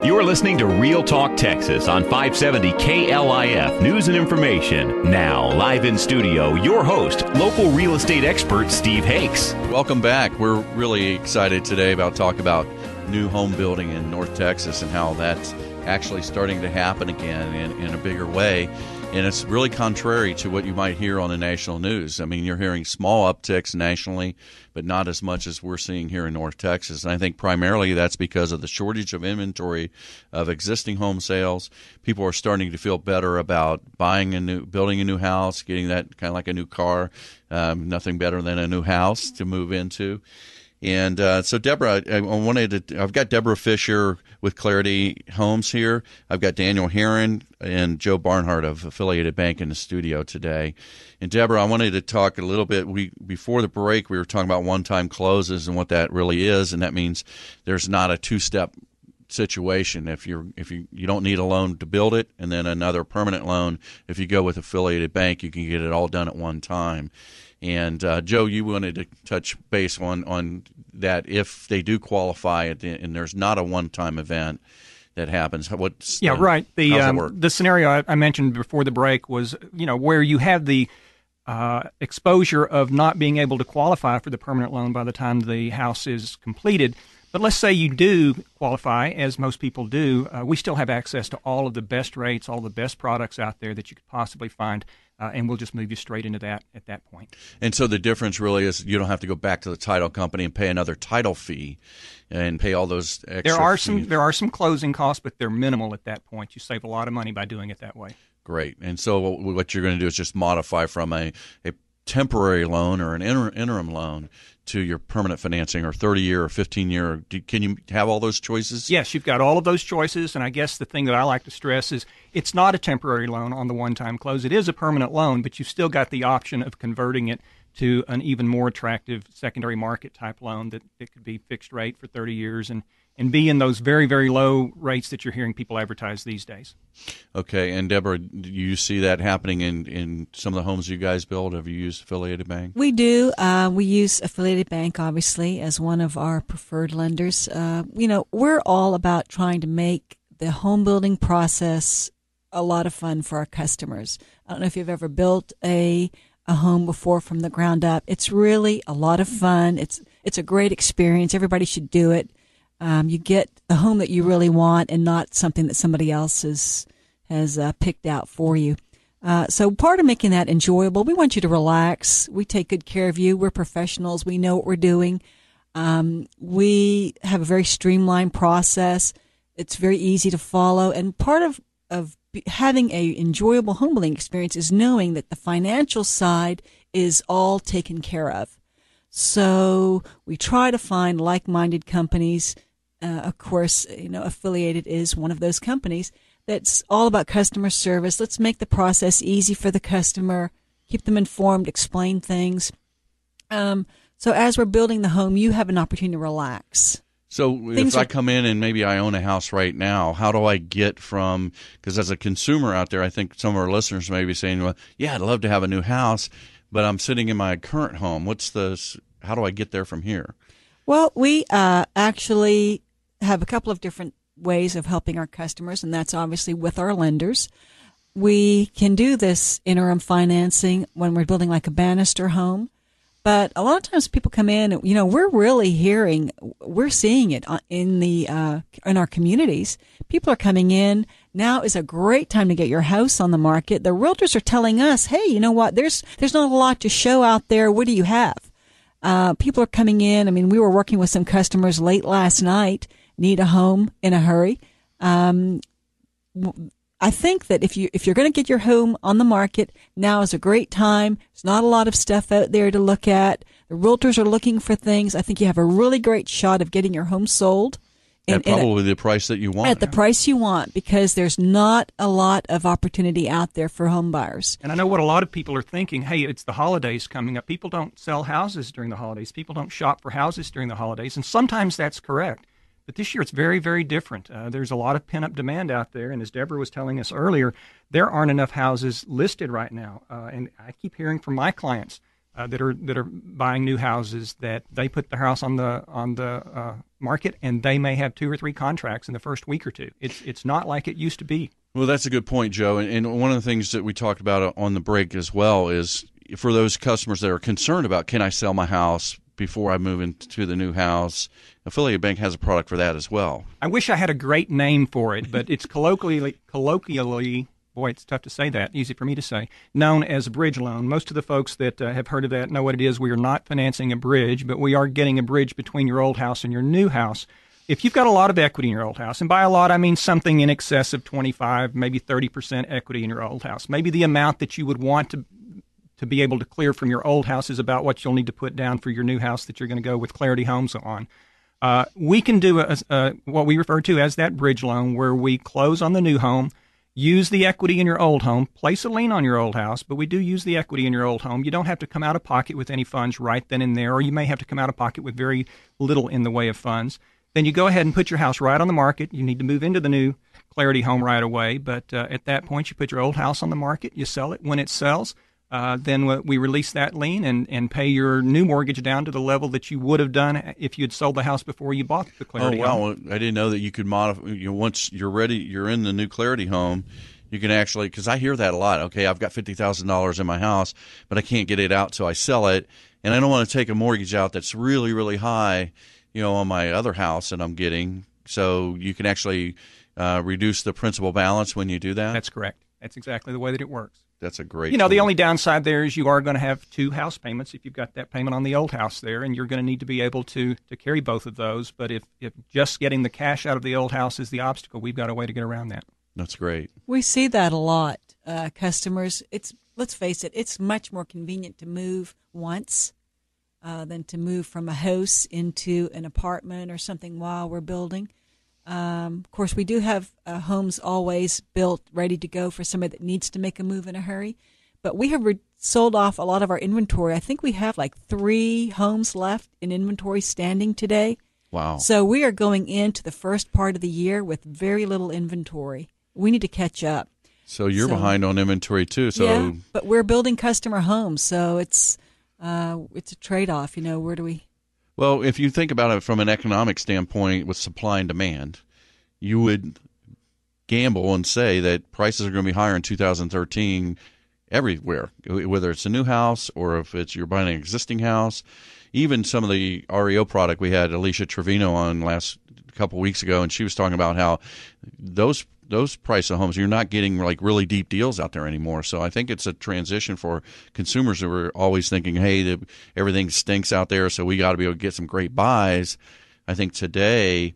You're listening to Real Talk Texas on 570 KLIF News and Information. Now, live in studio, your host, local real estate expert Steve Hakes. Welcome back. We're really excited today about talk about new home building in North Texas and how that's actually starting to happen again in a bigger way. And it's really contrary to what you might hear on the national news. I mean, you're hearing small upticks nationally, but not as much as we're seeing here in North Texas. And I think primarily that's because of the shortage of inventory of existing home sales. People are starting to feel better about building a new house, getting that kind of like a new car. Nothing better than a new house to move into. And so, Deborah, I've got Deborah Fisher with Clarity Homes here. I've got Daniel Heron and Joe Barnhart of Affiliated Bank in the studio today. And, Deborah, I wanted to talk a little bit. Before the break, we were talking about one-time closes and what that really is, and that means there's not a two-step situation. If you don't need a loan to build it, and then another permanent loan, if you go with Affiliated Bank, you can get it all done at one time. And Joe, you wanted to touch base on that if they do qualify and there's not a one-time event that happens. Right. The scenario I mentioned before the break was, where you have the exposure of not being able to qualify for the permanent loan by the time the house is completed. But let's say you do qualify, as most people do. We still have access to all of the best rates, all the best products out there that you could possibly find, and we'll just move you straight into that at that point. And so the difference really is you don't have to go back to the title company and pay another title fee and pay all those extra fees. There are some closing costs, but they're minimal at that point. You save a lot of money by doing it that way. Great. And so what you're going to do is just modify from a temporary loan or an interim loan to your permanent financing or 30-year or 15-year. Can you have all those choices? Yes, you've got all of those choices, and I guess the thing that I like to stress is it's not a temporary loan on the one-time close. It is a permanent loan, but you've still got the option of converting it to an even more attractive secondary market type loan that it could be fixed rate for 30 years and be in those very, very low rates that you're hearing people advertise these days. Okay, and Deborah, do you see that happening in some of the homes you guys build? Have you used Affiliated Bank? We do. We use Affiliated Bank, obviously, as one of our preferred lenders. We're all about trying to make the home building process a lot of fun for our customers. I don't know if you've ever built a home before from the ground up. It's really a lot of fun. It's a great experience. Everybody should do it. You get the home that you really want and not something that somebody else has picked out for you. So part of making that enjoyable, we want you to relax. We take good care of you. We're professionals. We know what we're doing. We have a very streamlined process. It's very easy to follow. And part of having a enjoyable home building experience is knowing that the financial side is all taken care of. So we try to find like-minded companies. Of course, Affiliated is one of those companies that's all about customer service. Let's make the process easy for the customer, keep them informed, explain things. So as we're building the home, you have an opportunity to relax. So if I come in and maybe I own a house right now, how do I get from – because as a consumer out there, I think some of our listeners may be saying, well, yeah, I'd love to have a new house, but I'm sitting in my current home. How do I get there from here? Well, we actually have a couple of different ways of helping our customers, and that's obviously with our lenders. We can do this interim financing when we're building like a banister home. But a lot of times people come in, we're seeing it in our communities. People are coming in. Now is a great time to get your house on the market. The realtors are telling us, hey, you know what? There's not a lot to show out there. What do you have? People are coming in. I mean, we were working with some customers late last night, need a home in a hurry. I think that if you're going to get your home on the market, now is a great time. There's not a lot of stuff out there to look at. The realtors are looking for things. I think you have a really great shot of getting your home sold. At probably the price that you want. At the price you want, because there's not a lot of opportunity out there for home buyers. And I know what a lot of people are thinking, hey, it's the holidays coming up. People don't sell houses during the holidays. People don't shop for houses during the holidays. And sometimes that's correct. But this year it's very, very different. There's a lot of pent-up demand out there. And as Deborah was telling us earlier, there aren't enough houses listed right now. And I keep hearing from my clients, that are buying new houses, that they put their house on the market and they may have 2 or 3 contracts in the first week or two. It's not like it used to be. Well, that's a good point, Joe. And one of the things that we talked about on the break as well is for those customers that are concerned about, can I sell my house before I move into the new house? Affiliated Bank has a product for that as well. I wish I had a great name for it, but it's colloquially, boy, it's tough to say that, easy for me to say, known as a bridge loan. Most of the folks that have heard of that know what it is. We are not financing a bridge, but we are getting a bridge between your old house and your new house. If you've got a lot of equity in your old house, and by a lot I mean something in excess of 25, maybe 30% equity in your old house, maybe the amount that you would want to be able to clear from your old house is about what you'll need to put down for your new house that you're going to go with Clarity Homes on. We can do what we refer to as that bridge loan, where we close on the new home, use the equity in your old home, place a lien on your old house, but we do use the equity in your old home. You don't have to come out of pocket with any funds right then and there, or you may have to come out of pocket with very little in the way of funds. Then you go ahead and put your house right on the market. You need to move into the new Clarity home right away, but at that point you put your old house on the market, you sell it. When it sells, then we release that lien and pay your new mortgage down to the level that you would have done if you had sold the house before you bought the Clarity home. Oh, wow. I didn't know that you could modify. Once you're ready, you're in the new Clarity home, you can actually, because I hear that a lot. Okay, I've got $50,000 in my house, but I can't get it out till I sell it, and I don't want to take a mortgage out that's really, really high, on my other house that I'm getting. So you can actually reduce the principal balance when you do that? That's correct. That's exactly the way that it works. That's a great the only downside there is you are going to have 2 house payments if you've got that payment on the old house there, and you're going to need to be able to carry both of those. But if just getting the cash out of the old house is the obstacle, we've got a way to get around that. That's great. We see that a lot. Customers, let's face it, it's much more convenient to move once than to move from a house into an apartment or something while we're building. Of course, we do have homes always built, ready to go for somebody that needs to make a move in a hurry. But we have sold off a lot of our inventory. I think we have like 3 homes left in inventory standing today. Wow. So we are going into the first part of the year with very little inventory. We need to catch up. So you're behind on inventory too. So yeah, but we're building customer homes, so it's a trade-off. Where do we? Well, if you think about it from an economic standpoint with supply and demand, you would gamble and say that prices are going to be higher in 2013 everywhere, whether it's a new house or if you're buying an existing house. Even some of the REO product, we had Alicia Trevino on last couple weeks ago, and she was talking about how those price of homes, you're not getting like really deep deals out there anymore. So I think it's a transition for consumers who are always thinking, hey, everything stinks out there, so we got to be able to get some great buys. I think today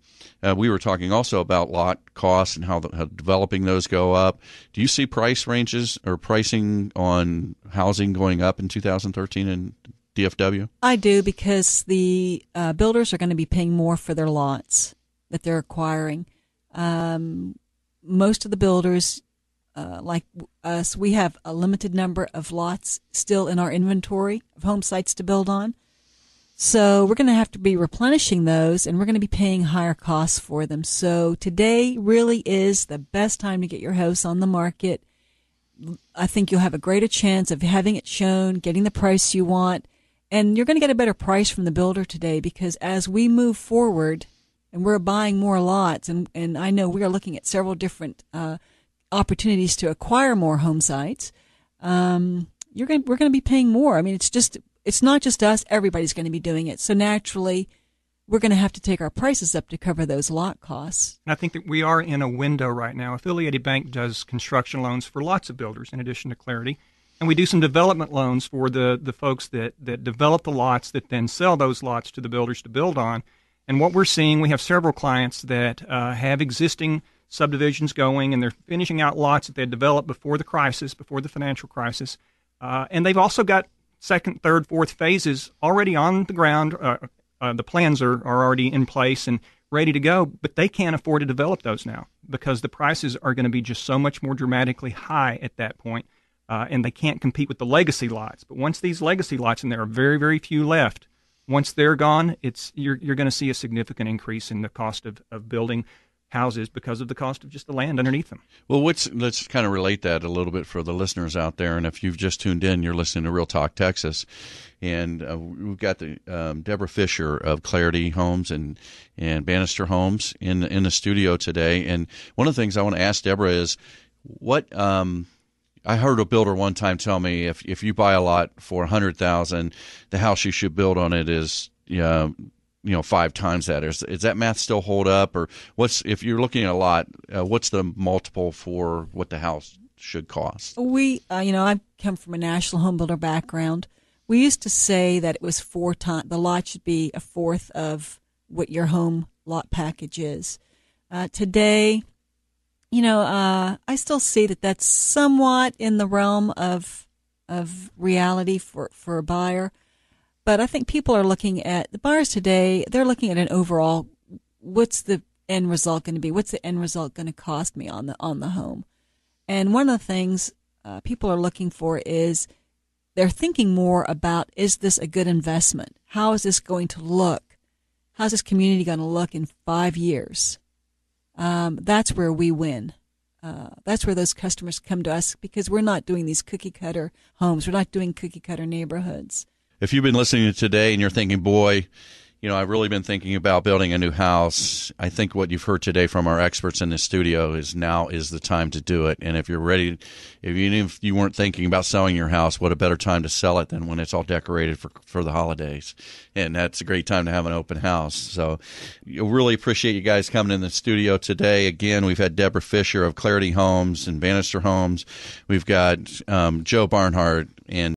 we were talking also about lot costs and how developing those go up. Do you see price ranges or pricing on housing going up in 2013 in DFW? I do, because the builders are going to be paying more for their lots that they're acquiring. Most of the builders, like us, we have a limited number of lots still in our inventory of home sites to build on. So we're going to have to be replenishing those, and we're going to be paying higher costs for them. So today really is the best time to get your house on the market. I think you'll have a greater chance of having it shown, getting the price you want, and you're going to get a better price from the builder today, because as we move forward and we're buying more lots, and I know we are looking at several different opportunities to acquire more home sites, we're going to be paying more. I mean, it's not just us. Everybody's going to be doing it. So naturally, we're going to have to take our prices up to cover those lot costs. And I think that we are in a window right now. Affiliated Bank does construction loans for lots of builders in addition to Clarity. And we do some development loans for the folks that develop the lots that then sell those lots to the builders to build on. And what we're seeing, we have several clients that have existing subdivisions going, and they're finishing out lots that they developed before the crisis, before the financial crisis. And they've also got second, third, fourth phases already on the ground. The plans are already in place and ready to go, but they can't afford to develop those now because the prices are going to be just so much more dramatically high at that point, and they can't compete with the legacy lots. But once these legacy lots, and there are very, very few left, once they're gone, you're going to see a significant increase in the cost of building houses because of the cost of just the land underneath them. Well, let's kind of relate that a little bit for the listeners out there. And if you've just tuned in, you're listening to Real Talk Texas. And we've got the Deborah Fisher of Clarity Homes and Bannister Homes in the studio today. And one of the things I want to ask Deborah is, what I heard a builder one time tell me, if you buy a lot for $100,000, the house you should build on it is 5 times that. Is that math still hold up, or if you're looking at a lot, what's the multiple for what the house should cost? I come from a national home builder background. We used to say that it was 4 times. The lot should be a fourth of what your home lot package is. Today, I still see that that's somewhat in the realm of reality for a buyer. But I think people are looking at the buyers today. They're looking at an overall. What's the end result going to be? What's the end result going to cost me on the home? And one of the things people are looking for is they're thinking more about, is this a good investment? How is this going to look? How's this community going to look in 5 years? That's where we win. That's where those customers come to us, because we're not doing these cookie cutter homes. We're not doing cookie cutter neighborhoods. If you've been listening to today and you're thinking, boy, I've really been thinking about building a new house, I think what you've heard today from our experts in the studio is now is the time to do it. And if you're ready, even if you weren't thinking about selling your house, what a better time to sell it than when it's all decorated for the holidays. And that's a great time to have an open house. So really appreciate you guys coming in the studio today. Again, we've had Deborah Fisher of Clarity Homes and Bannister Homes. We've got Joe Barnhart and